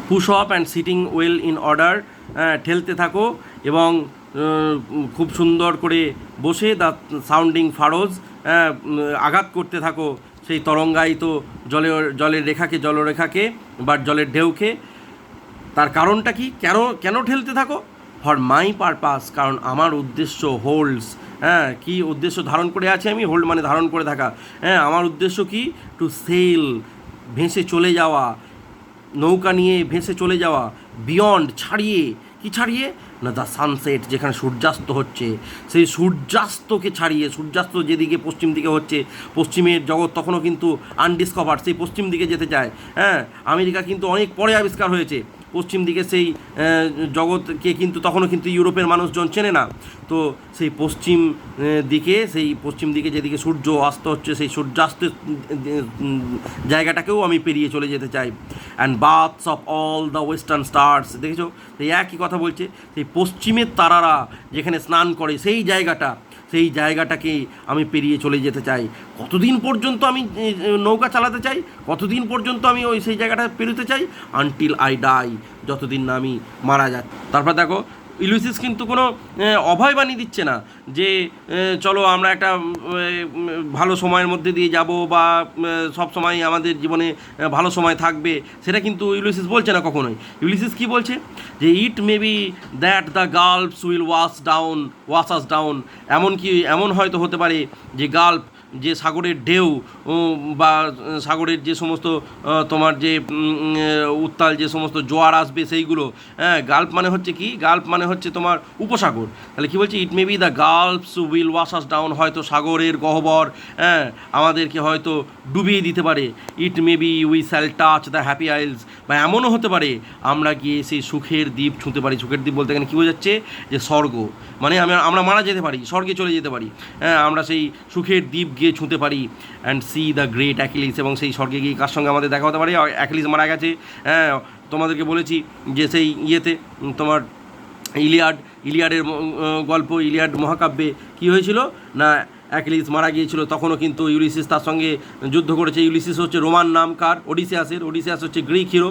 Push up and sitting well in order, ঠেলতে থাকো এবং খুব সুন্দর করে বসে দ্য সাউন্ডিং ফারোজ, আঘাত করতে থাকো সেই তরঙ্গায়িত জলের রেখাকে, জলরেখাকে বা জলের ঢেউকে। তার কারণটা কি, কেন কেন ঠেলতে থাকো? ফর মাই পারপাস, কারণ আমার উদ্দেশ্য হোল্ডস, কী উদ্দেশ্য ধারণ করে আছে আমি, হোল্ড মানে ধারণ করে থাকা, আমার উদ্দেশ্য কি, টু সেল, ভেসে চলে যাওয়া, নৌকা নিয়ে ভেসে চলে যাওয়া, বিয়ন্ড, ছাড়িয়ে, কি ছাড়িয়ে না, দ্য সানসেট, যেখানে সূর্যাস্ত হচ্ছে সেই সূর্যাস্তকে ছাড়িয়ে, সূর্যাস্ত যেদিকে পশ্চিম দিকে হচ্ছে, পশ্চিমের জগৎ তখনও কিন্তু আনডিসকভার্ড, সেই পশ্চিম দিকে যেতে চায়। আমেরিকা কিন্তু অনেক পরে আবিষ্কার হয়েছে, পশ্চিম দিকে সেই জগৎকে কিন্তু তখনও কিন্তু ইউরোপের মানুষজন চেনে না। তো সেই পশ্চিম দিকে, সেই পশ্চিম দিকে যেদিকে সূর্য অস্ত হচ্ছে, সেই সূর্যাস্তের জায়গাটাকেও আমি পেরিয়ে চলে যেতে চাই। And baths of all the western stars, দেখেছো সেই একই কথা বলছে, সেই পশ্চিমের তারারা যেখানে স্নান করে সেই জায়গাটাকে আমি পেরিয়ে চলে যেতে চাই। কতদিন পর্যন্ত আমি নৌকা চালাতে চাই, কতদিন পর্যন্ত আমি সেই জায়গাটা পেরোতে চাই, আনটিল আই ডাই, যতদিন না আমি মারা যাই। তারপর দেখো ইউলিসিস কিন্তু কোনো অভয়বাণী দিচ্ছে না যে চলো আমরা একটা ভালো সময়ের মধ্যে দিয়ে যাব বা সব সময় আমাদের জীবনে ভালো সময় থাকবে, সেটা কিন্তু ইউলিসিস বলছে না কখনোই। ইউলিসিস কি বলছে, যে it may be that the gulfs will wash us down, এমন হয়তো হতে পারে যে গাল্প, যে সাগরের ঢেউ বা সাগরের যে সমস্ত তোমার যে উত্তাল যে সমস্ত জোয়ার আসবে সেইগুলো, গাল্প মানে হচ্ছে কি, গাল্প মানে হচ্ছে তোমার উপসাগর। তাহলে কী বলছে, it may be the gulfs will wash us down, হয়তো সাগরের গহ্বর আমাদেরকে হয়তো ডুবিয়ে দিতে পারে। It may be we shall touch the happy isles, বা এমনও হতে পারে আমরা গিয়ে সেই সুখের দ্বীপ ছুঁতে পারি। সুখের দ্বীপ বলতে এখানে কী বোঝাচ্ছে, যে স্বর্গ, মানে আমরা মারা যেতে পারি, স্বর্গে চলে যেতে পারি, আমরা সেই সুখের দ্বীপ গিয়ে ছুঁতে পারি। And C the great Achilles, এবং সেই স্বর্গে গিয়ে কার সঙ্গে আমাদের দেখা হতে পারে, অ্যাকিলিস মারা গেছে। তোমাদেরকে বলেছি যে সেই ইয়েতে তোমার ইলিয়াডের গল্প, ইলিয়াড মহাকাব্যে কী হয়েছিল না, অ্যাকিলিস মারা গিয়েছিল, তখনও কিন্তু ইউলিসিস তার সঙ্গে যুদ্ধ করেছে। ইউলিসিস হচ্ছে রোমান নাম কার, ওডিসিয়াস হচ্ছে গ্রিক হিরো।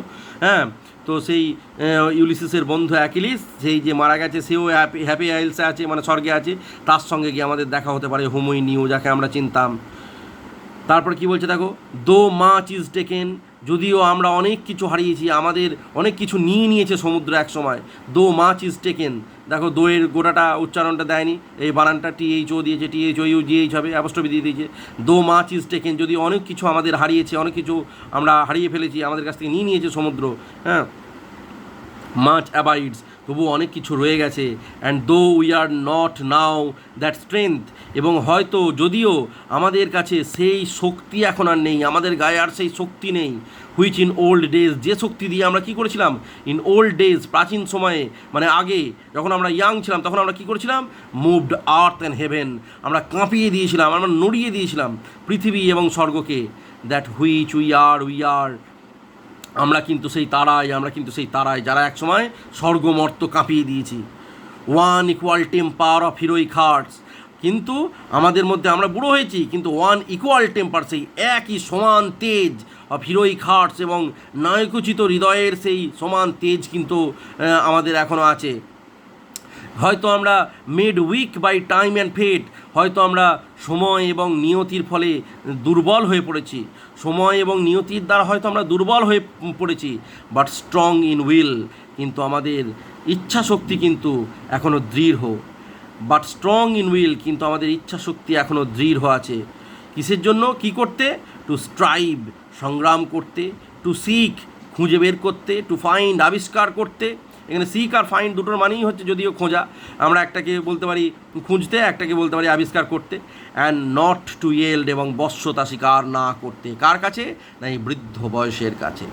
তো সেই ইউলিসিসের বন্ধু অ্যাকিলিস, সেই যে মারা গেছে, সেও হ্যাপি আইলসে আছে, মানে স্বর্গে আছে, তার সঙ্গে গিয়ে আমাদের দেখা হতে পারে হোমোই নিউ, যাকে আমরা চিনতাম। তারপর কি বলছে দেখো, দো মাচ ইজ টেকেন, যদিও আমরা অনেক কিছু হারিয়েছি, আমাদের অনেক কিছু নিয়েছে সমুদ্র এক সময়। দো মাচ ইজ টেকেন, দেখো দোয়ের গোটাটা উচ্চারণটা দেয়নি, এই বানানটা THO দিয়েছে, THOUGH হবে, অ্যাপোস্ট্রফি দিয়ে দিয়েছে। দো মাচ ইজ টেকেন, যদি অনেক কিছু আমাদের হারিয়েছে, অনেক কিছু আমরা হারিয়ে ফেলেছি, আমাদের কাছ থেকে নিয়েছে সমুদ্র, মাচ অ্যাবাইডস, তবু অনেক কিছু রয়ে গেছে। And though we are not now that strength, এবং হয়তো যদিও আমাদের কাছে সেই শক্তি এখন আর নেই, আমাদের গায়ে আর সেই শক্তি নেই, হুইচ ইন ওল্ড ডেজ, যে শক্তি দিয়ে আমরা কী করেছিলাম, ইন ওল্ড ডেজ, প্রাচীন সময়ে, মানে আগে যখন আমরা ইয়াং ছিলাম, তখন আমরা কী করেছিলাম, মুভড আর্থ অ্যান্ড হেভেন, আমরা কাঁপিয়ে দিয়েছিলাম, আমরা নড়িয়ে দিয়েছিলাম পৃথিবী এবং স্বর্গকে। দ্যাট হুইচ উই আর, আমরা কিন্তু সেই তারাই, যারা একসময় স্বর্গমর্ত কাঁপিয়ে দিয়েছি। One equal temper of heroic hearts, কিন্তু আমাদের মধ্যে, আমরা বুড়ো হয়েছি কিন্তু ওয়ান ইকুয়াল টেম্পার, সেই একই সমান তেজ অফ হিরোইক হার্টস, এবং নায়কোচিত হৃদয়ের সেই সমান তেজ কিন্তু আমাদের এখনও আছে। হয়তো আমরা made weak by time and fate, হয়তো আমরা সময় এবং নিয়তির ফলে দুর্বল হয়ে পড়েছি, সময় এবং নিয়তির দ্বারা হয়তো আমরা দুর্বল হয়ে পড়েছি। বাট স্ট্রং ইন উইল, কিন্তু আমাদের ইচ্ছা শক্তি কিন্তু এখনও দৃঢ়। বাট স্ট্রং ইন উইল, কিন্তু আমাদের ইচ্ছা শক্তি এখনও দৃঢ় আছে। কিসের জন্য, কি করতে, টু স্ট্রাইভ, সংগ্রাম করতে, টু সিক, খুঁজে বের করতে, টু ফাইন্ড, আবিষ্কার করতে। এখানে সিক আর ফাইন্ড দুটোর মানেই হচ্ছে যদিও খোঁজা, আমরা একটাকে বলতে পারি খুঁজতে, একটাকে বলতে পারি আবিষ্কার করতে। অ্যান্ড নট টু ইয়েল্ড, এবং বশ্যতা স্বীকার না করতে, কার কাছে না, এই বৃদ্ধ বয়সের কাছে।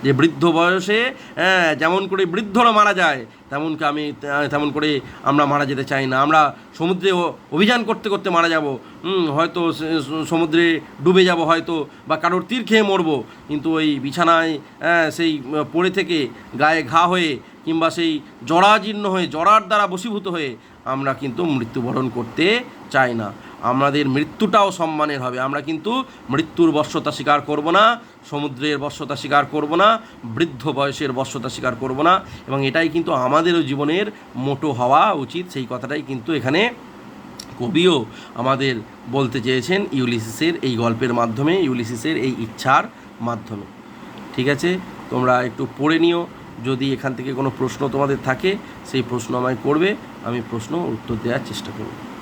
যে বৃদ্ধ বয়সে যেমন করে বৃদ্ধরা মারা যায়, তেমন করে আমরা মারা যেতে চাই না। আমরা সমুদ্রে অভিযান করতে করতে মারা যাব, হয়তো সমুদ্রে ডুবে যাব হয়তো, বা কারোর তীর খেয়ে মরবো, কিন্তু ওই বিছানায় সেই পড়ে থেকে গায়ে ঘা হয়ে, কিংবা সেই জরাজীর্ণ হয়ে, জরার দ্বারা বশীভূত হয়ে আমরা কিন্তু মৃত্যুবরণ করতে চাই না। আমাদের মৃত্যুটাও সম্মানের হবে। আমরা কিন্তু মৃত্যুর বশ্যতা স্বীকার করব না, সমুদ্রের বশ্যতা স্বীকার করব না, বৃদ্ধ বয়সের বশ্যতা স্বীকার করব না, এবং এটাই কিন্তু আমাদেরও জীবনের মোটো হওয়া উচিত। সেই কথাটাই কিন্তু এখানে কবিও আমাদের বলতে চেয়েছেন ইউলিসিসের এই গল্পের মাধ্যমে, ইউলিসিসের এই ইচ্ছার মাধ্যমে। ঠিক আছে, তোমরা একটু পড়ে নিও। যদি এখান থেকে কোনো প্রশ্ন তোমাদের থাকে সেই প্রশ্ন আমায় করবে, আমি প্রশ্ন উত্তর দেওয়ার চেষ্টা করব।